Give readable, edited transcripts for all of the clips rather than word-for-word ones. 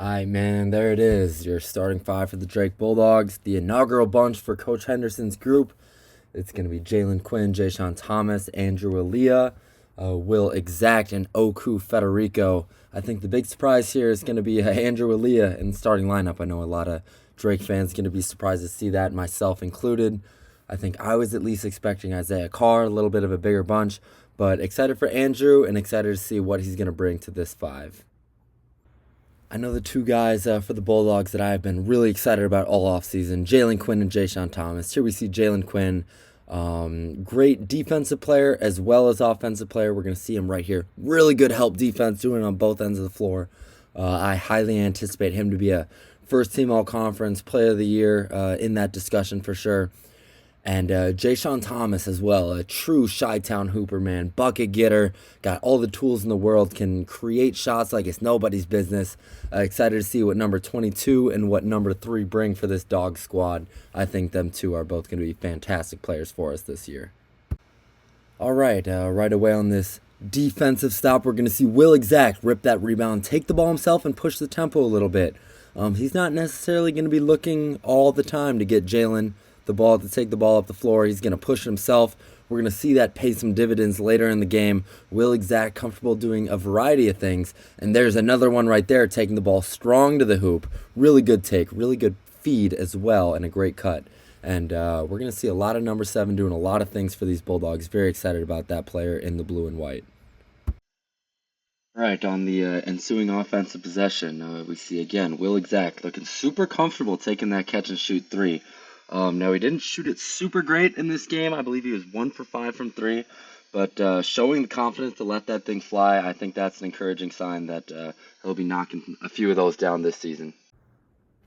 Aye, man, there it is. Your starting five for the Drake Bulldogs. The inaugural bunch for Coach Henderson's group. It's going to be Jalen Quinn, Jay Thomas, Andrew Aaliyah, Will Exact, and Oku Federico. I think the big surprise here is going to be Andrew Aaliyah in the starting lineup. I know a lot of Drake fans going to be surprised to see that, myself included. I think I was at least expecting Isaiah Carr, a little bit of a bigger bunch, but excited for Andrew and excited to see what he's going to bring to this five. I know the two guys for the Bulldogs that I have been really excited about all offseason, Jalen Quinn and Jay Thomas. Here we see Jalen Quinn, great defensive player as well as offensive player. We're going to see him right here. Really good help defense, doing it on both ends of the floor. I highly anticipate him to be a first team all conference player of the year in that discussion for sure. And Jay Thomas as well, a true Chi-Town hooper, man. Bucket getter, got all the tools in the world, can create shots like it's nobody's business. Excited to see what number 22 and what number 3 bring for this dog squad. I think them two are both going to be fantastic players for us this year. All right, right away on this defensive stop, we're going to see Will Exact rip that rebound, take the ball himself, and push the tempo a little bit. He's not necessarily going to be looking all the time to get Jalen the ball, to take the ball up the floor. He's going to push himself. We're going to see that pay some dividends later in the game. Will Exact comfortable doing a variety of things. And there's another one right there, taking the ball strong to the hoop. Really good take, really good feed as well, and a great cut. And we're going to see a lot of number 7 doing a lot of things for these Bulldogs. Very excited about that player in the blue and white. All right, on the ensuing offensive possession, we see again Will Exact looking super comfortable taking that catch and shoot three. Now, he didn't shoot it super great in this game. I believe he was 1 for 5 from 3. But showing the confidence to let that thing fly, I think that's an encouraging sign that he'll be knocking a few of those down this season.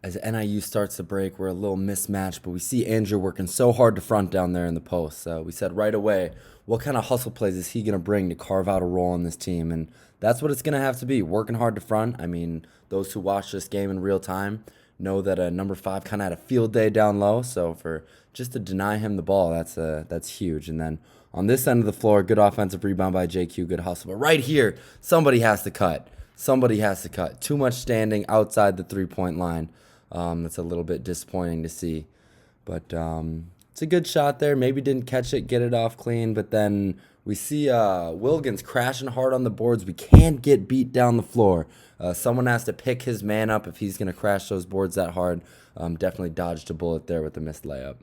As NIU starts to break, we're a little mismatched, but we see Andrew working so hard to front down there in the post. We said right away, what kind of hustle plays is he going to bring to carve out a role on this team? And that's what it's going to have to be, working hard to front. I mean, those who watch this game in real time know that number 5 kind of had a field day down low. So for just to deny him the ball, that's huge. And then on this end of the floor, good offensive rebound by JQ, good hustle. But right here, somebody has to cut. Somebody has to cut. Too much standing outside the 3-point line. That's a little bit disappointing to see. But it's a good shot there. Maybe didn't catch it, get it off clean. But then we see Wilkins crashing hard on the boards. We can't get beat down the floor. Someone has to pick his man up if he's going to crash those boards that hard. Definitely dodged a bullet there with the missed layup.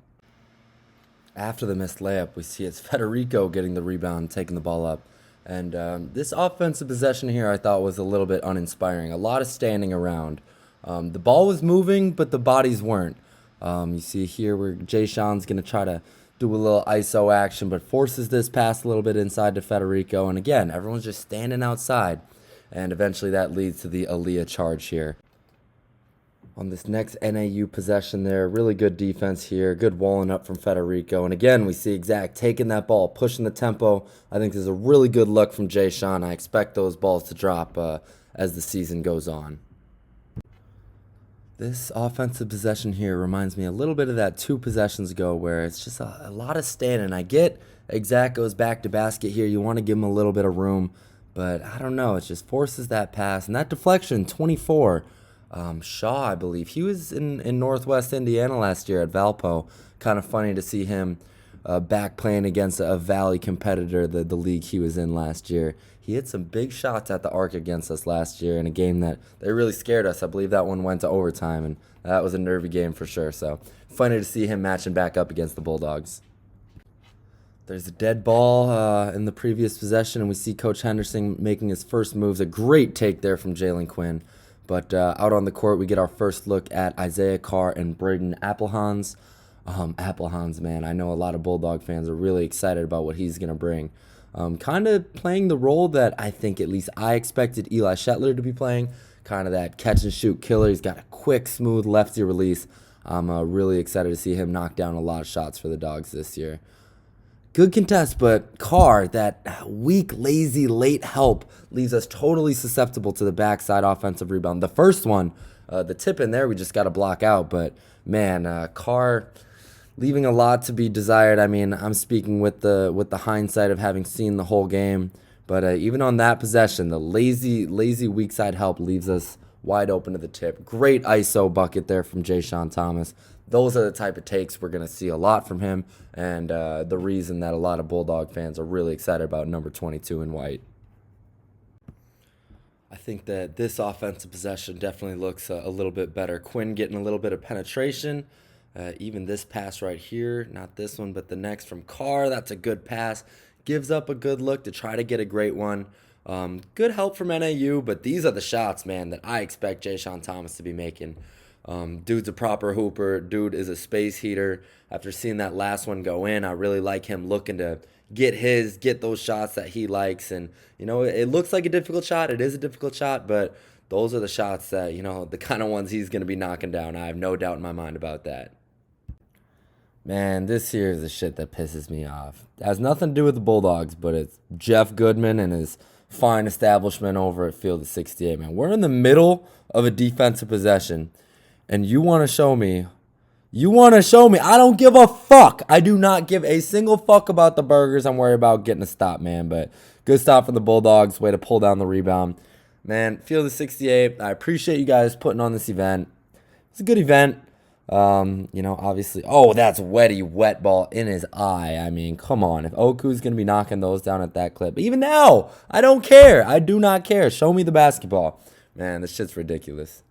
After the missed layup, we see it's Federico getting the rebound, taking the ball up. And this offensive possession here I thought was a little bit uninspiring. A lot of standing around. The ball was moving, but the bodies weren't. You see here where Jay Sean's going to try to do a little ISO action, but forces this pass a little bit inside to Federico. And again, everyone's just standing outside. And eventually that leads to the Aaliyah charge here. On this next NAU possession there, really good defense here. Good walling up from Federico. And again, we see Exact taking that ball, pushing the tempo. I think this is a really good look from Jay Sean. I expect those balls to drop as the season goes on. This offensive possession here reminds me a little bit of that 2 possessions ago where it's just a lot of standing. I get Exact goes back to basket here. You want to give him a little bit of room. But I don't know. It just forces that pass. And that deflection, 24. Shaw, I believe. He was in Northwest Indiana last year at Valpo. Kind of funny to see him back playing against a Valley competitor, the league he was in last year. He hit some big shots at the arc against us last year in a game that they really scared us. I believe that one went to overtime, and that was a nervy game for sure. So funny to see him matching back up against the Bulldogs. There's a dead ball in the previous possession, and we see Coach Henderson making his first moves. A great take there from Jalen Quinn. But out on the court, we get our first look at Isaiah Carr and Braden Applehans. Applehans, man, I know a lot of Bulldog fans are really excited about what he's going to bring. Kind of playing the role that I think at least I expected Eli Shetler to be playing. Kind of that catch-and-shoot killer. He's got a quick, smooth lefty release. I'm really excited to see him knock down a lot of shots for the Dogs this year. Good contest, but Carr, that weak, lazy, late help leaves us totally susceptible to the backside offensive rebound. The first one, the tip in there, we just got to block out. But, man, Carr leaving a lot to be desired. I mean, I'm speaking with the hindsight of having seen the whole game. But even on that possession, the lazy weak side help leaves us wide open to the tip. Great ISO bucket there from Jay-Sean Thomas. Those are the type of takes we're going to see a lot from him, and the reason that a lot of Bulldog fans are really excited about number 22 in white. I think that this offensive possession definitely looks a little bit better. Quinn getting a little bit of penetration. Even this pass right here, not this one, but the next from Carr, that's a good pass. Gives up a good look to try to get a great one. Good help from NAU, but these are the shots, man, that I expect Jay-Sean Thomas to be making. Dude's a proper hooper. Dude is a space heater. After seeing that last one go in, I really like him looking to get those shots that he likes. And, it looks like a difficult shot. It is a difficult shot, but those are the shots that, the kind of ones he's going to be knocking down. I have no doubt in my mind about that. Man, this here is the shit that pisses me off. It has nothing to do with the Bulldogs, but it's Jeff Goodman and his fine establishment over at Field of 68, man. We're in the middle of a defensive possession, and you want to show me, I don't give a fuck. I do not give a single fuck about the burgers. I'm worried about getting a stop, man. But good stop for the Bulldogs. Way to pull down the rebound. Man, Field of 68, I appreciate you guys putting on this event. It's a good event. Obviously, that's wet ball in his eye. I mean, come on. If Oku's going to be knocking those down at that clip, even now, I don't care. I do not care. Show me the basketball. Man, this shit's ridiculous.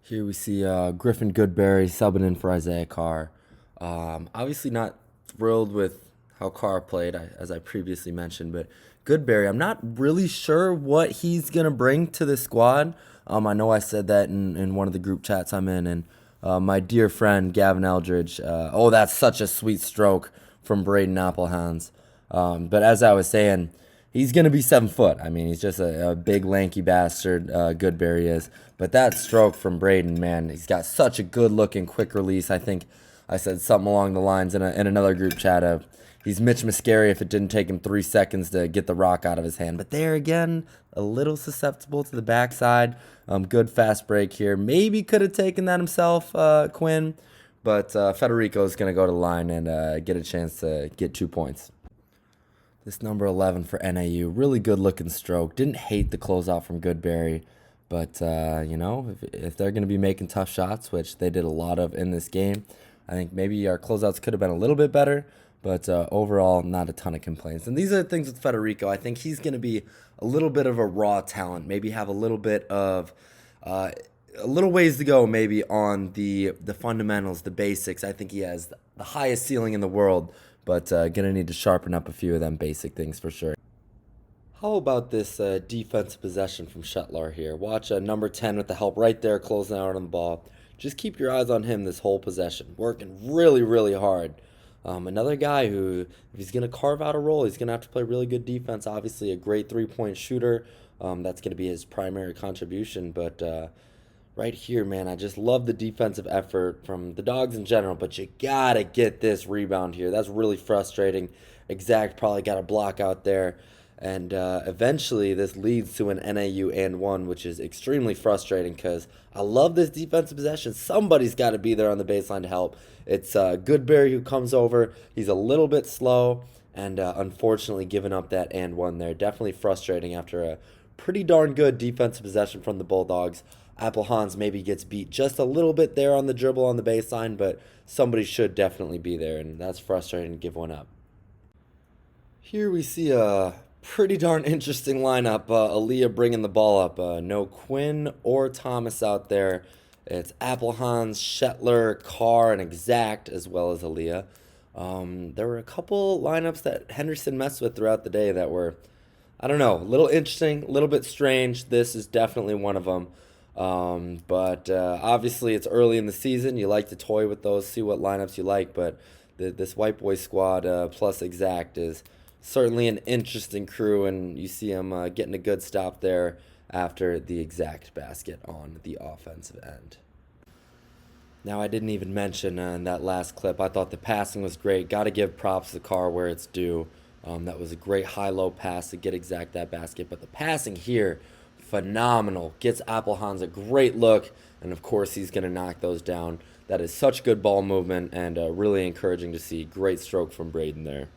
Here we see Griffin Goodberry subbing in for Isaiah Carr. Obviously not thrilled with how Carr played, as I previously mentioned, but Goodberry, I'm not really sure what he's going to bring to the squad. I know I said that in one of the group chats I'm in, and my dear friend Gavin Eldridge, that's such a sweet stroke from Braden Applehands. But as I was saying, he's going to be 7 foot. I mean, he's just a big, lanky bastard, Goodberry is. But that stroke from Braden, man, he's got such a good-looking, quick release. I think I said something along the lines in another group chat of, he's Mitch Muscari if it didn't take him 3 seconds to get the rock out of his hand. But there again, a little susceptible to the backside. Good fast break here. Maybe could have taken that himself, Quinn. But Federico is going to go to the line and get a chance to get 2 points. This number 11 for NAU, really good-looking stroke. Didn't hate the closeout from Goodberry. But, if they're going to be making tough shots, which they did a lot of in this game, I think maybe our closeouts could have been a little bit better. But overall, not a ton of complaints. And these are the things with Federico. I think he's going to be a little bit of a raw talent. Maybe have a little bit of a little ways to go maybe on the fundamentals, the basics. I think he has the highest ceiling in the world. But going to need to sharpen up a few of them basic things for sure. How about this defensive possession from Shetlar here? Watch number 10 with the help right there, closing out on the ball. Just keep your eyes on him this whole possession. Working really, really hard. Another guy who, if he's going to carve out a role, he's going to have to play really good defense. Obviously, a great three-point shooter. That's going to be his primary contribution. But right here, man, I just love the defensive effort from the Dogs in general. But you got to get this rebound here. That's really frustrating. Exact probably got a block out there. And eventually, this leads to an NAU and one, which is extremely frustrating because I love this defensive possession. Somebody's got to be there on the baseline to help. It's Goodberry who comes over. He's a little bit slow and unfortunately giving up that and one there. Definitely frustrating after a pretty darn good defensive possession from the Bulldogs. Applehans maybe gets beat just a little bit there on the dribble on the baseline, but somebody should definitely be there, and that's frustrating to give one up. Here we see a pretty darn interesting lineup. Aaliyah bringing the ball up. No Quinn or Thomas out there. It's Applehans, Shetlar, Carr, and Exact, as well as Aaliyah. There were a couple lineups that Henderson messed with throughout the day that were, I don't know, a little interesting, a little bit strange. This is definitely one of them. But obviously it's early in the season. You like to toy with those, see what lineups you like. But this White Boy squad plus Exact is certainly an interesting crew, and you see him getting a good stop there after the Exact basket on the offensive end. Now, I didn't even mention in that last clip, I thought the passing was great. Got to give props to Carr where it's due. That was a great high-low pass to get Exact that basket. But the passing here, phenomenal. Gets Applehans a great look, and of course he's going to knock those down. That is such good ball movement and really encouraging to see. Great stroke from Braden there.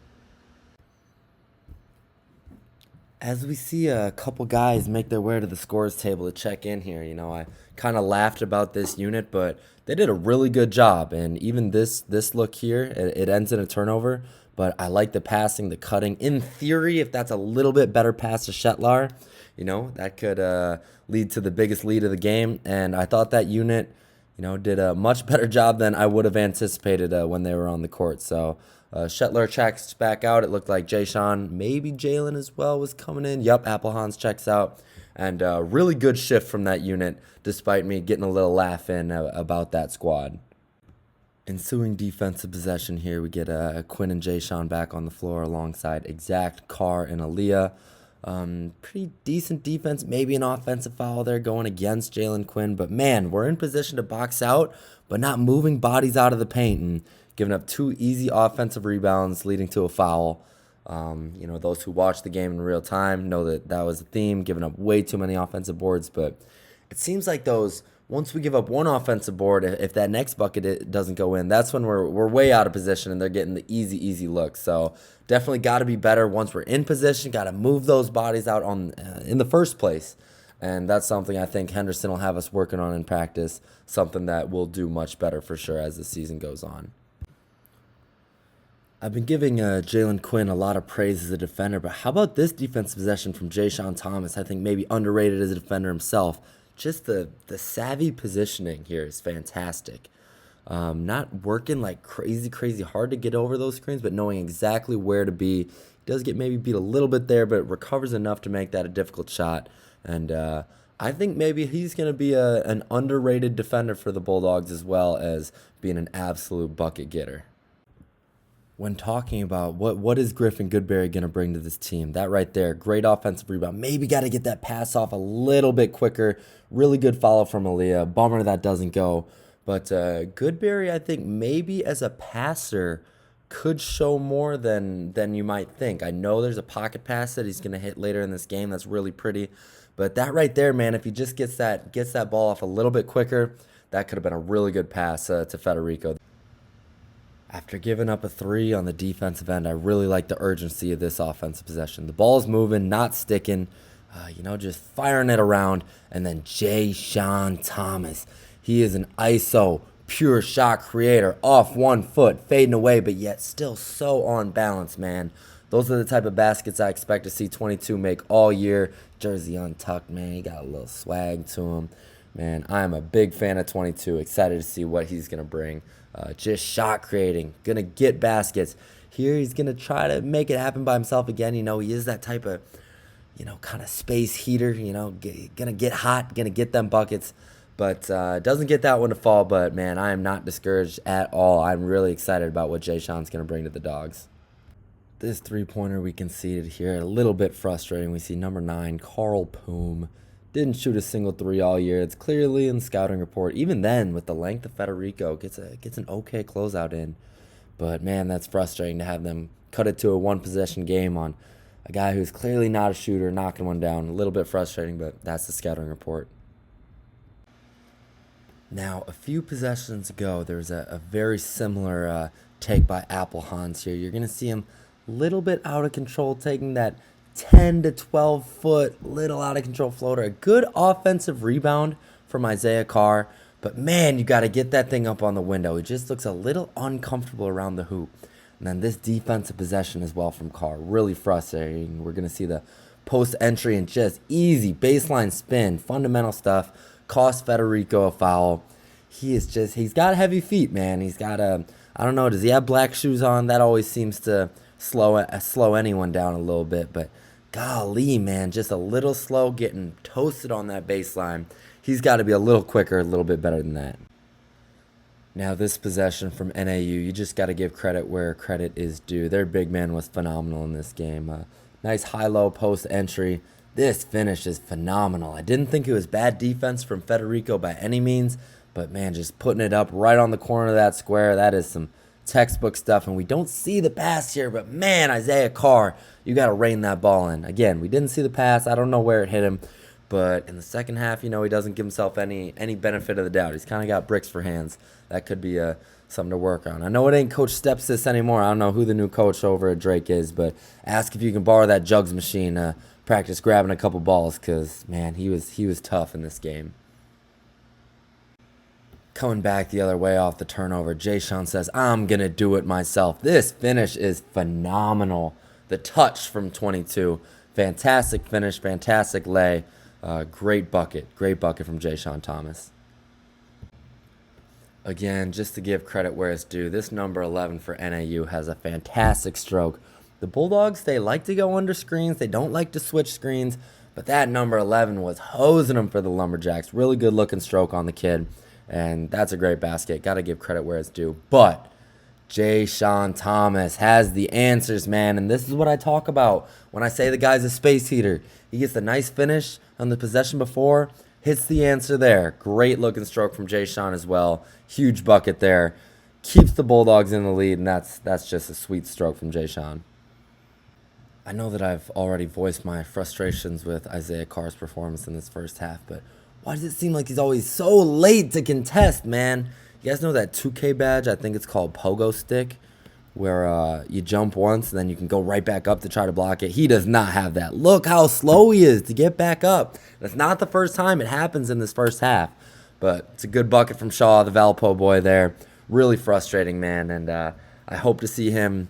As we see a couple guys make their way to the scores table to check in here, I kind of laughed about this unit, but they did a really good job. And even this look here, it ends in a turnover. But I like the passing, the cutting. In theory, if that's a little bit better pass to Shetlar, that could lead to the biggest lead of the game. And I thought that unit, did a much better job than I would have anticipated when they were on the court. So Shetler checks back out. It looked like Jay-Sean, maybe Jalen as well, was coming in. Yep, Applehans checks out. And really good shift from that unit, despite me getting a little laugh in about that squad. Ensuing defensive possession here, we get Quinn and Jay-Sean back on the floor alongside Exact, Carr, and Aaliyah. Pretty decent defense, maybe an offensive foul there going against Jalen Quinn. But man, we're in position to box out, but not moving bodies out of the paint and giving up 2 easy offensive rebounds leading to a foul. Those who watch the game in real time know that was a theme, giving up way too many offensive boards. But it seems like once we give up one offensive board, if that next bucket it doesn't go in, that's when we're way out of position and they're getting the easy look. So definitely got to be better once we're in position. Got to move those bodies out in the first place. And that's something I think Henderson will have us working on in practice, something that we'll do much better for sure as the season goes on. I've been giving Jalen Quinn a lot of praise as a defender, but how about this defensive possession from Jay-Sean Thomas? I think maybe underrated as a defender himself. Just the savvy positioning here is fantastic. Not working like crazy hard to get over those screens, but knowing exactly where to be. Does get maybe beat a little bit there, but recovers enough to make that a difficult shot. And I think maybe he's going to be an underrated defender for the Bulldogs as well as being an absolute bucket getter. When talking about what is Griffin Goodberry going to bring to this team, that right there, great offensive rebound. Maybe got to get that pass off a little bit quicker. Really good follow from Aaliyah. Bummer that doesn't go. But Goodberry, I think maybe as a passer, could show more than you might think. I know there's a pocket pass that he's going to hit later in this game. That's really pretty. But that right there, man, if he just gets that ball off a little bit quicker, that could have been a really good pass to Federico. After giving up a 3 on the defensive end, I really like the urgency of this offensive possession. The ball's moving, not sticking, just firing it around. And then Jay-Sean Thomas. He is an ISO, pure shot creator, off 1 foot, fading away, but yet still so on balance, man. Those are the type of baskets I expect to see 22 make all year. Jersey untucked, man. He got a little swag to him. Man, I am a big fan of 22. Excited to see what he's going to bring. Just shot creating. Going to get baskets. Here he's going to try to make it happen by himself again. He is that type of, kind of space heater. Going to get hot. Going to get them buckets. But doesn't get that one to fall. But, man, I am not discouraged at all. I'm really excited about what Jay-Sean's going to bring to the Dogs. This three-pointer we conceded here, a little bit frustrating. We see number 9, Carl Poom. Didn't shoot a single 3 all year. It's clearly in the scouting report. Even then, with the length of Federico, gets an okay closeout in. But, man, that's frustrating to have them cut it to a one-possession game on a guy who's clearly not a shooter, knocking one down. A little bit frustrating, but that's the scouting report. Now, a few possessions ago, there was a very similar take by Applehans here. You're going to see him a little bit out of control, taking that 10 to 12 foot, little out of control floater. A good offensive rebound from Isaiah Carr. But, man, you got to get that thing up on the window. He just looks a little uncomfortable around the hoop. And then this defensive possession as well from Carr. Really frustrating. We're going to see the post entry and just easy baseline spin. Fundamental stuff. Cost Federico a foul. He's got heavy feet, man. He's got I don't know, does he have black shoes on? That always seems to slow anyone down a little bit. But golly, man, just a little slow, getting toasted on that baseline. He's got to be a little quicker, a little bit better than that. Now, this possession from NAU, you just got to give credit where credit is due. Their big man was phenomenal in this game. Nice high-low post entry. This finish is phenomenal. I didn't think it was bad defense from Federico by any means, but, man, just putting it up right on the corner of that square, that is some textbook stuff. And we don't see the pass here, but, man, Isaiah Carr, you got to rein that ball in. Again, we didn't see the pass. I don't know where it hit him. But in the second half, he doesn't give himself any benefit of the doubt. He's kind of got bricks for hands. That could be something to work on. I know it ain't Coach Stepsis anymore. I don't know who the new coach over at Drake is, but ask if you can borrow that jugs machine practice grabbing a couple balls because, man, he was tough in this game. Coming back the other way off the turnover, Jay-Sean says, I'm going to do it myself. This finish is phenomenal. The touch from 22. Fantastic finish, fantastic lay. Great bucket from Jay-Sean Thomas. Again, just to give credit where it's due, this number 11 for NAU has a fantastic stroke. The Bulldogs, they like to go under screens. They don't like to switch screens. But that number 11 was hosing them for the Lumberjacks. Really good looking stroke on the kid. And that's a great basket. Got to give credit where it's due. But Jay-Sean Thomas has the answers, man. And this is what I talk about when I say the guy's a space heater. He gets a nice finish on the possession before. Hits the answer there. Great looking stroke from Jay-Sean as well. Huge bucket there. Keeps the Bulldogs in the lead, and that's just a sweet stroke from Jay-Sean. I know that I've already voiced my frustrations with Isaiah Carr's performance in this first half, but why does it seem like he's always so late to contest, man? You guys know that 2K badge? I think it's called Pogo Stick, where you jump once and then you can go right back up to try to block it. He does not have that. Look how slow he is to get back up. That's not the first time it happens in this first half, but it's a good bucket from Shaw, the Valpo boy there. Really frustrating, man, and I hope to see him,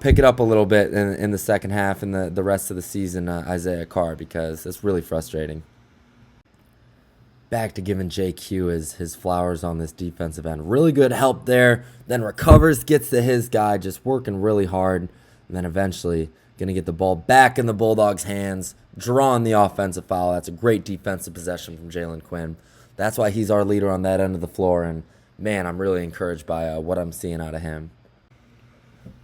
pick it up a little bit in the second half and the rest of the season, Isaiah Carr, because it's really frustrating. Back to giving JQ his flowers on this defensive end. Really good help there. Then recovers, gets to his guy, just working really hard. And then eventually going to get the ball back in the Bulldogs' hands, drawing the offensive foul. That's a great defensive possession from Jalen Quinn. That's why he's our leader on that end of the floor. And, man, I'm really encouraged by what I'm seeing out of him.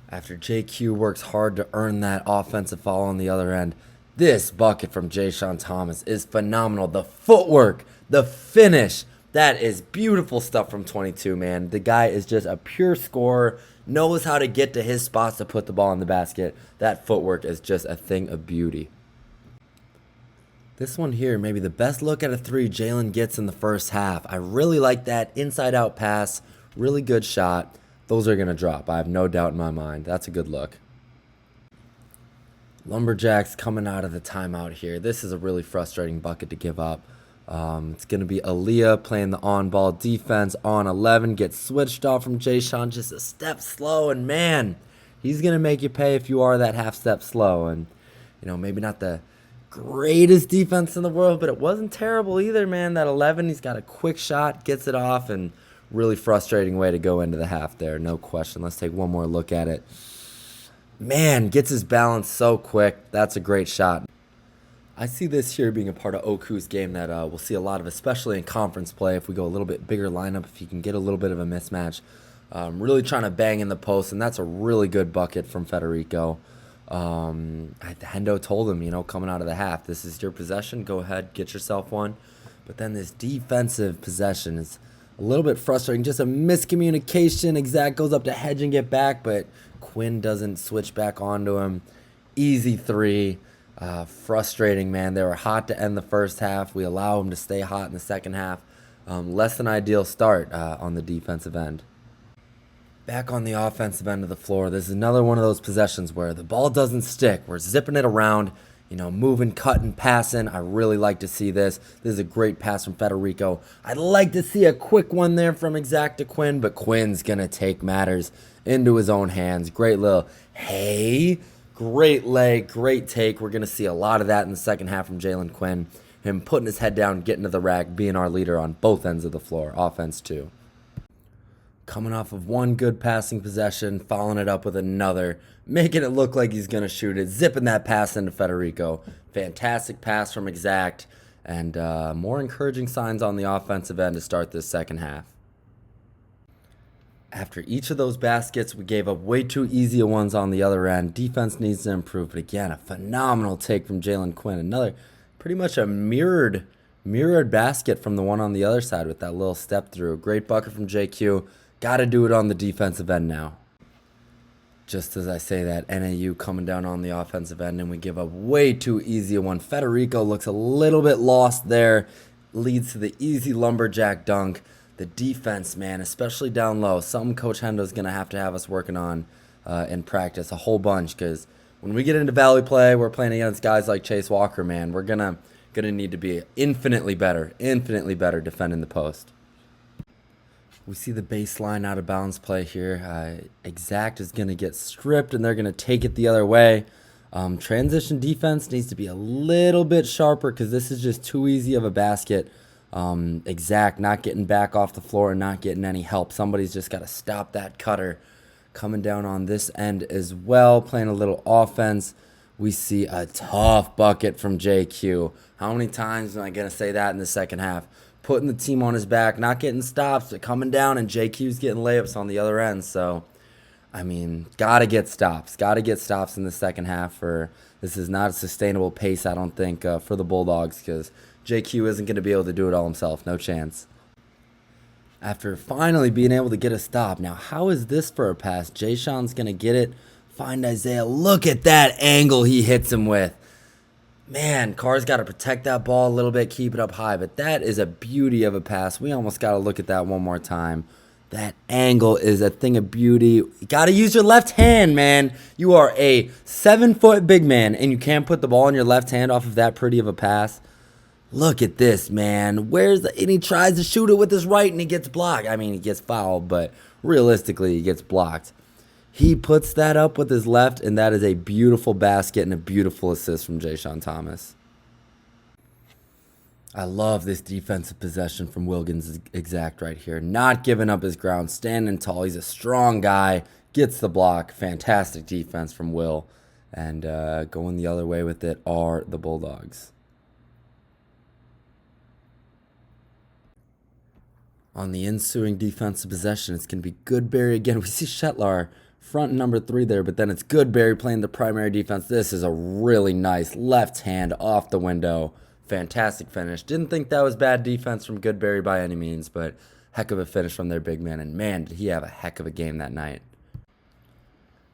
After JQ works hard to earn that offensive foul on the other end, this bucket from Jay-Sean Thomas is phenomenal. The footwork, the finish, that is beautiful stuff from 22, man. The guy is just a pure scorer, knows how to get to his spots to put the ball in the basket. That footwork is just a thing of beauty. This one here, maybe the best look at a three Jalen gets in the first half. I really like that inside-out pass, really good shot. Those are going to drop. I have no doubt in my mind. That's a good look. Lumberjacks coming out of the timeout here. This is a really frustrating bucket to give up. It's going to be Aaliyah playing the on-ball defense on 11. Gets switched off from Jay-Sean just a step slow. And, man, he's going to make you pay if you are that half step slow. And, maybe not the greatest defense in the world, but it wasn't terrible either, man. That 11, he's got a quick shot, gets it off, and really frustrating way to go into the half there. No question. Let's take one more look at it. Man, gets his balance so quick. That's a great shot. I see this here being a part of Oku's game that we'll see a lot of, especially in conference play. If we go a little bit bigger lineup, if he can get a little bit of a mismatch. Really trying to bang in the post, and that's a really good bucket from Federico. Hendo told him, coming out of the half, this is your possession. Go ahead, get yourself one. But then this defensive possession is a little bit frustrating. Just a miscommunication. Exact goes up to hedge and get back, but Quinn doesn't switch back onto him. Easy three. Frustrating, man. They were hot to end the first half. We allow them to stay hot in the second half. Less than ideal start on the defensive end. Back on the offensive end of the floor, this is another one of those possessions where the ball doesn't stick. We're zipping it around, moving, cutting, passing. I really like to see this. This is a great pass from Federico. I'd like to see a quick one there from Exact to Quinn, but Quinn's going to take matters into his own hands. Great little, hey, great leg, great take. We're going to see a lot of that in the second half from Jalen Quinn. Him putting his head down, getting to the rack, being our leader on both ends of the floor, offense too. Coming off of one good passing possession, following it up with another, making it look like he's going to shoot it, zipping that pass into Federico. Fantastic pass from Exact, and more encouraging signs on the offensive end to start this second half. After each of those baskets, we gave up way too easy ones on the other end. Defense needs to improve, but again, a phenomenal take from Jalen Quinn. Another pretty much a mirrored basket from the one on the other side with that little step through. Great bucket from JQ. Got to do it on the defensive end now. Just as I say that, NAU coming down on the offensive end, and we give up way too easy a one. Federico looks a little bit lost there. Leads to the easy Lumberjack dunk. The defense, man, especially down low, something Coach Hendo's going to have us working on in practice a whole bunch, because when we get into valley play, we're playing against guys like Chase Walker, man. We're gonna need to be infinitely better defending the post. We see the baseline out of bounds play here. Exact is going to get stripped, and they're going to take it the other way. Transition defense needs to be a little bit sharper because this is just too easy of a basket. Exact not getting back off the floor and not getting any help. Somebody's just got to stop that cutter. Coming down on this end as well, playing a little offense. We see a tough bucket from JQ. How many times am I going to say that in the second half? Putting the team on his back, not getting stops, but coming down, and JQ's getting layups on the other end. So, I mean, gotta get stops. Gotta get stops in the second half. This is not a sustainable pace, I don't think, for the Bulldogs, because JQ isn't going to be able to do it all himself. No chance. After finally being able to get a stop. Now, how is this for a pass? Jayshon's going to get it. Find Isaiah. Look at that angle he hits him with. Man, Carr's got to protect that ball a little bit, keep it up high. But that is a beauty of a pass. We almost got to look at that one more time. That angle is a thing of beauty. You got to use your left hand, man. You are a 7-foot big man, and you can't put the ball in your left hand off of that pretty of a pass. Look at this, man. And he tries to shoot it with his right, and he gets blocked. I mean, he gets fouled, but realistically, he gets blocked. He puts that up with his left, and that is a beautiful basket and a beautiful assist from Jayshon Thomas. I love this defensive possession from Wilkins Exact right here. Not giving up his ground, standing tall. He's a strong guy, gets the block. Fantastic defense from Will. And going the other way with it are the Bulldogs. On the ensuing defensive possession, it's going to be Goodberry again. We see Shetlar front number 3 there, but then it's Goodberry playing the primary defense. This is a really nice left hand off the window. Fantastic finish. Didn't think that was bad defense from Goodberry by any means, but heck of a finish from their big man. And man, did he have a heck of a game that night.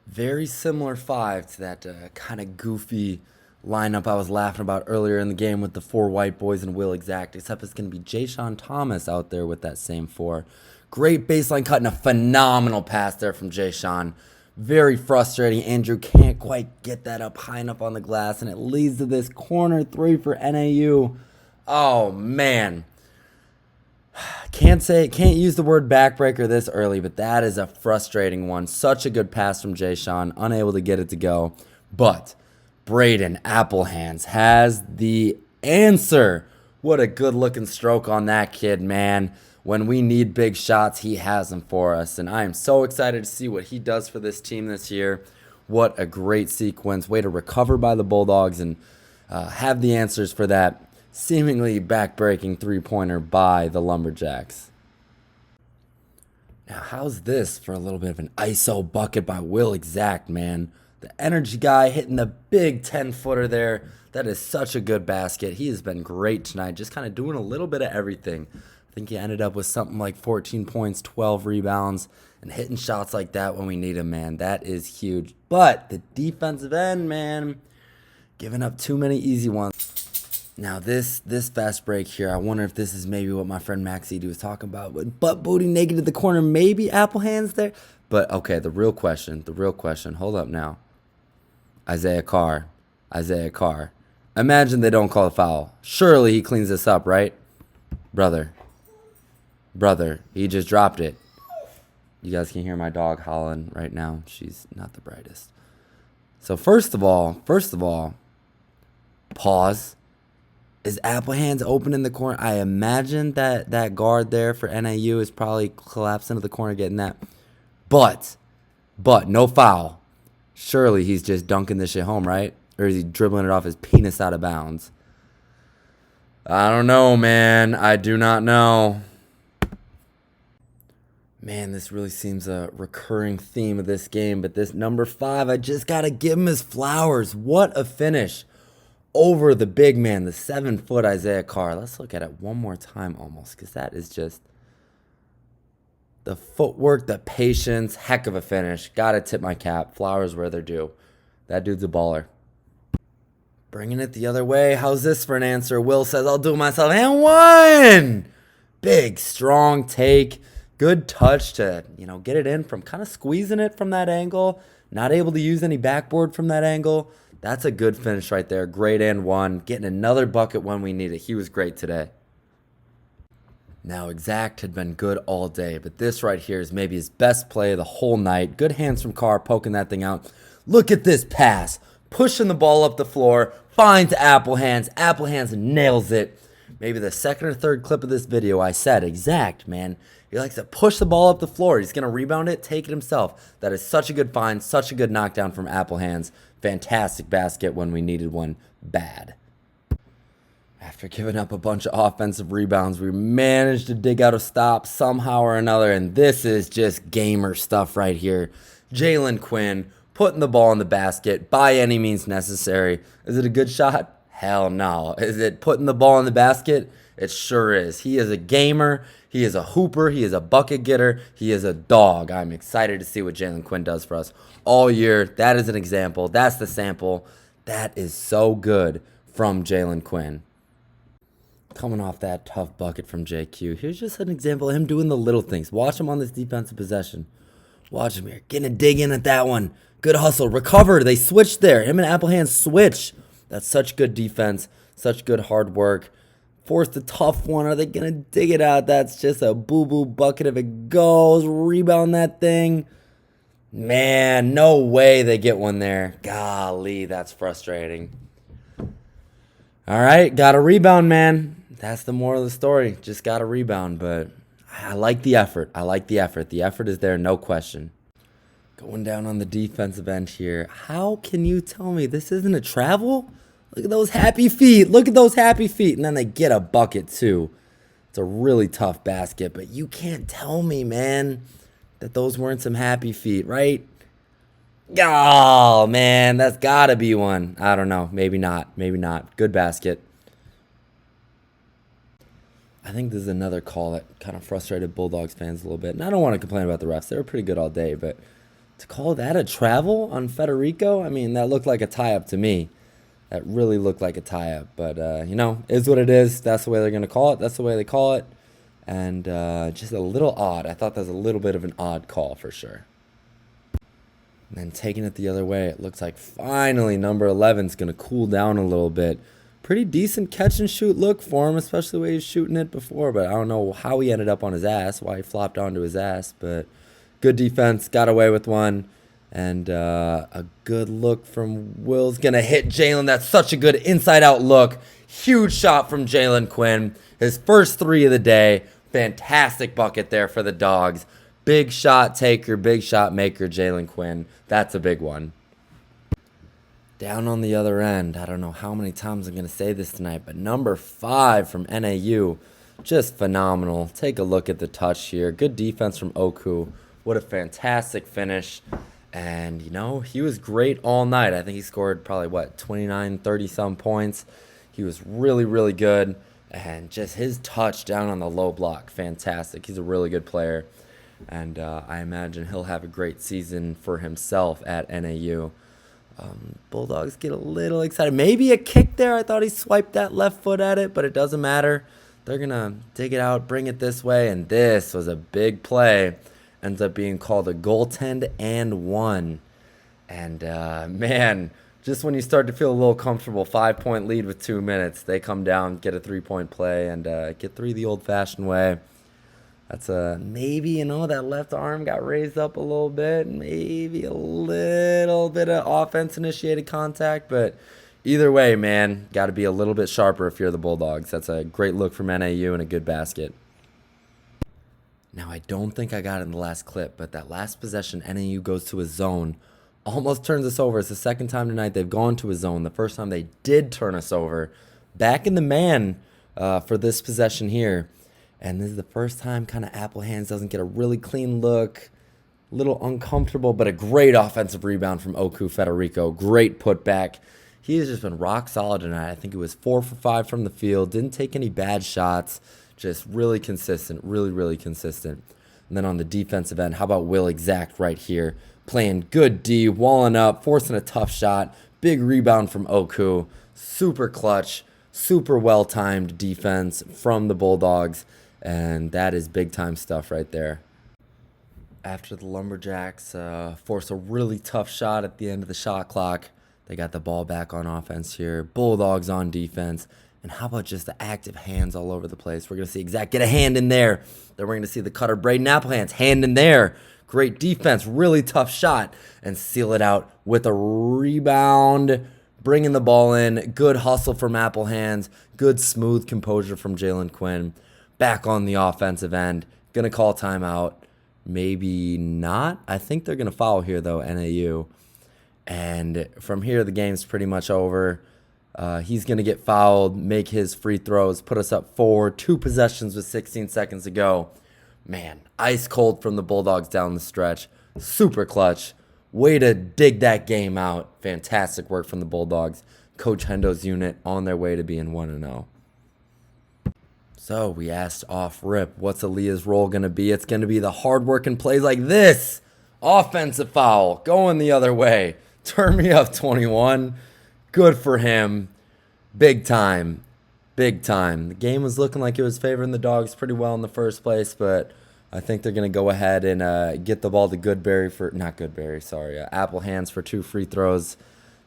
Very similar 5 to that kind of goofy lineup I was laughing about earlier in the game with the 4 white boys and Will Exact, except it's going to be Jayshon Thomas out there with that same 4. Great baseline cut and a phenomenal pass there from Jayshon. Very frustrating. Andrew can't quite get that up high enough on the glass, and it leads to this corner 3 for NAU. Oh, man. Can't use the word backbreaker this early, but that is a frustrating one. Such a good pass from Jayshon, unable to get it to go. But Braden Applehands has the answer. What a good-looking stroke on that kid, man. When we need big shots, he has them for us. And I am so excited to see what he does for this team this year. What a great sequence. Way to recover by the Bulldogs and have the answers for that seemingly back-breaking three-pointer by the Lumberjacks. Now, how's this for a little bit of an ISO bucket by Will Exact, man? The energy guy hitting the big 10-footer there. That is such a good basket. He has been great tonight, just kind of doing a little bit of everything. I think he ended up with something like 14 points, 12 rebounds, and hitting shots like that when we need him, man. That is huge. But the defensive end, man, giving up too many easy ones. Now, this fast break here, I wonder if this is maybe what my friend Maxie was talking about. Butt booty naked to the corner, maybe Applehands there. But, okay, the real question, hold up now. Isaiah Carr. Imagine they don't call a foul. Surely he cleans this up, right? Brother, he just dropped it. You guys can hear my dog howling right now. She's not the brightest. So first of all, pause. Is Applehands open in the corner? I imagine that guard there for NAU is probably collapsed into the corner getting that. But no foul. Surely he's just dunking this shit home, right? Or is he dribbling it off his penis out of bounds? I don't know, man. I do not know. Man, this really seems a recurring theme of this game. But this number 5, I just got to give him his flowers. What a finish over the big man, the 7-foot Isaiah Carr. Let's look at it one more time almost, because that is just the footwork, the patience, heck of a finish. Got to tip my cap. Flowers where they're due. That dude's a baller. Bringing it the other way. How's this for an answer? Will says, I'll do it myself. And 1! Big, strong take. Good touch to, get it in from kind of squeezing it from that angle. Not able to use any backboard from that angle. That's a good finish right there. Great and one. Getting another bucket when we need it. He was great today. Now, Exact had been good all day, but this right here is maybe his best play of the whole night. Good hands from Carr poking that thing out. Look at this pass. Pushing the ball up the floor. Finds Apple Hands. Apple Hands nails it. Maybe the second or third clip of this video I said, Exact, man. He likes to push the ball up the floor. He's going to rebound it, take it himself. That is such a good find, such a good knockdown from Apple Hands. Fantastic basket when we needed one bad. After giving up a bunch of offensive rebounds, we managed to dig out a stop somehow or another, and this is just gamer stuff right here. Jalen Quinn putting the ball in the basket by any means necessary. Is it a good shot? Hell no. Is it putting the ball in the basket? It sure is. He is a gamer. He is a hooper. He is a bucket getter. He is a dog. I'm excited to see what Jalen Quinn does for us all year. That is an example. That's the sample. That is so good from Jalen Quinn. Coming off that tough bucket from JQ. Here's just an example of him doing the little things. Watch him on this defensive possession. Watch him here. Getting a dig in at that one. Good hustle. Recover. They switched there. Him and Apple Hands switch. That's such good defense. Such good hard work. Forced a tough one. Are they going to dig it out? That's just a boo-boo bucket if it goes. Rebound that thing. Man, no way they get one there. Golly, that's frustrating. All right, got a rebound, man. That's the moral of the story. Just got a rebound, but I like the effort. I like the effort. The effort is there, no question. Going down on the defensive end here. How can you tell me this isn't a travel? Look at those happy feet. Look at those happy feet. And then they get a bucket, too. It's a really tough basket, but you can't tell me, man, that those weren't some happy feet, right? Oh, man, that's got to be one. I don't know. Maybe not. Maybe not. Good basket. I think this is another call that kind of frustrated Bulldogs fans a little bit. And I don't want to complain about the refs. They were pretty good all day. But to call that a travel on Federico, I mean, that looked like a tie-up to me. That really looked like a tie-up. But, is what it is. That's the way they're going to call it. That's the way they call it. And just a little odd. I thought that was a little bit of an odd call for sure. And then taking it the other way, it looks like finally number 11 is going to cool down a little bit. Pretty decent catch and shoot look for him, especially the way he was shooting it before. But I don't know how he ended up on his ass, why he flopped onto his ass. But good defense, got away with one. And a good look from Will's going to hit Jalen. That's such a good inside-out look. Huge shot from Jalen Quinn. His first three of the day. Fantastic bucket there for the Dogs. Big shot taker, big shot maker, Jalen Quinn. That's a big one. Down on the other end, I don't know how many times I'm going to say this tonight, but number 5 from NAU, just phenomenal. Take a look at the touch here. Good defense from Oku. What a fantastic finish. And, he was great all night. I think he scored probably, 29, 30-some points. He was really, really good. And just his touch down on the low block, fantastic. He's a really good player. And I imagine he'll have a great season for himself at NAU. Bulldogs get a little excited. Maybe a kick there. I thought he swiped that left foot at it, but it doesn't matter. They're going to dig it out, bring it this way, and this was a big play. Ends up being called a goaltend and one. And, man, just when you start to feel a little comfortable, 5-point lead with 2 minutes, they come down, get a 3-point play, and get 3 the old-fashioned way. That's maybe, that left arm got raised up a little bit. Maybe a little bit of offense-initiated contact. But either way, man, got to be a little bit sharper if you're the Bulldogs. That's a great look from NAU and a good basket. Now, I don't think I got it in the last clip, but that last possession, NAU goes to a zone. Almost turns us over. It's the second time tonight they've gone to a zone. The first time they did turn us over. Back in the man for this possession here. And this is the first time kind of Apple Hands doesn't get a really clean look. A little uncomfortable, but a great offensive rebound from Oku Federico. Great putback. He has just been rock solid tonight. I think it was 4 for 5 from the field. Didn't take any bad shots. Just really consistent. Really, really consistent. And then on the defensive end, how about Will Exact right here? Playing good D, walling up, forcing a tough shot. Big rebound from Oku. Super clutch. Super well-timed defense from the Bulldogs. And that is big-time stuff right there. After the Lumberjacks force a really tough shot at the end of the shot clock, they got the ball back on offense here. Bulldogs on defense. And how about just the active hands all over the place? We're going to see get a hand in there. Then we're going to see the cutter Braden Applehands, hand in there. Great defense, really tough shot. And seal it out with a rebound. Bringing the ball in. Good hustle from Applehands. Good smooth composure from Jalen Quinn. Back on the offensive end. Going to call timeout. Maybe not. I think they're going to foul here, though, NAU. And from here, the game's pretty much over. He's going to get fouled, make his free throws, put us up 4, 2 possessions with 16 seconds to go. Man, ice cold from the Bulldogs down the stretch. Super clutch. Way to dig that game out. Fantastic work from the Bulldogs. Coach Hendo's unit on their way to being 1-0. So we asked off rip, what's Aaliyah's role going to be? It's going to be the hard-working plays like this. Offensive foul, going the other way. Turn me up 21. Good for him. Big time. Big time. The game was looking like it was favoring the Dogs pretty well in the first place, but I think they're going to go ahead and get the ball to Applehands for 2 free throws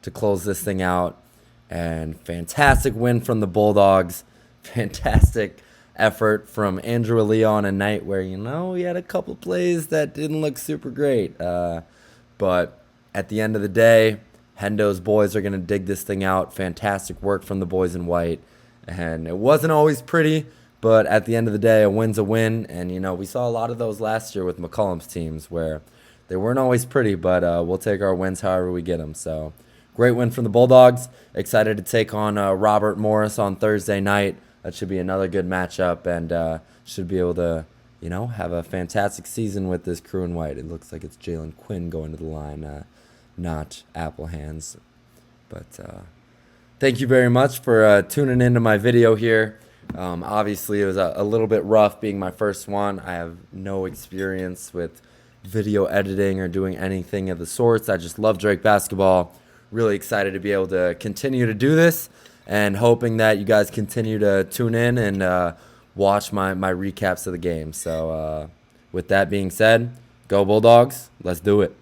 to close this thing out. And fantastic win from the Bulldogs. Fantastic effort from Andrew Aaliyah on a night where, he had a couple plays that didn't look super great. But at the end of the day, Hendo's boys are going to dig this thing out. Fantastic work from the boys in white. And it wasn't always pretty, but at the end of the day, a win's a win. And, we saw a lot of those last year with McCollum's teams where they weren't always pretty, but we'll take our wins however we get them. So great win from the Bulldogs. Excited to take on Robert Morris on Thursday night. That should be another good matchup and should be able to, have a fantastic season with this crew in white. It looks like it's Jalen Quinn going to the line, not Applehands. But thank you very much for tuning into my video here. Obviously, it was a little bit rough being my first one. I have no experience with video editing or doing anything of the sorts. I just love Drake basketball. Really excited to be able to continue to do this. And hoping that you guys continue to tune in and watch my recaps of the game. So with that being said, go Bulldogs. Let's do it.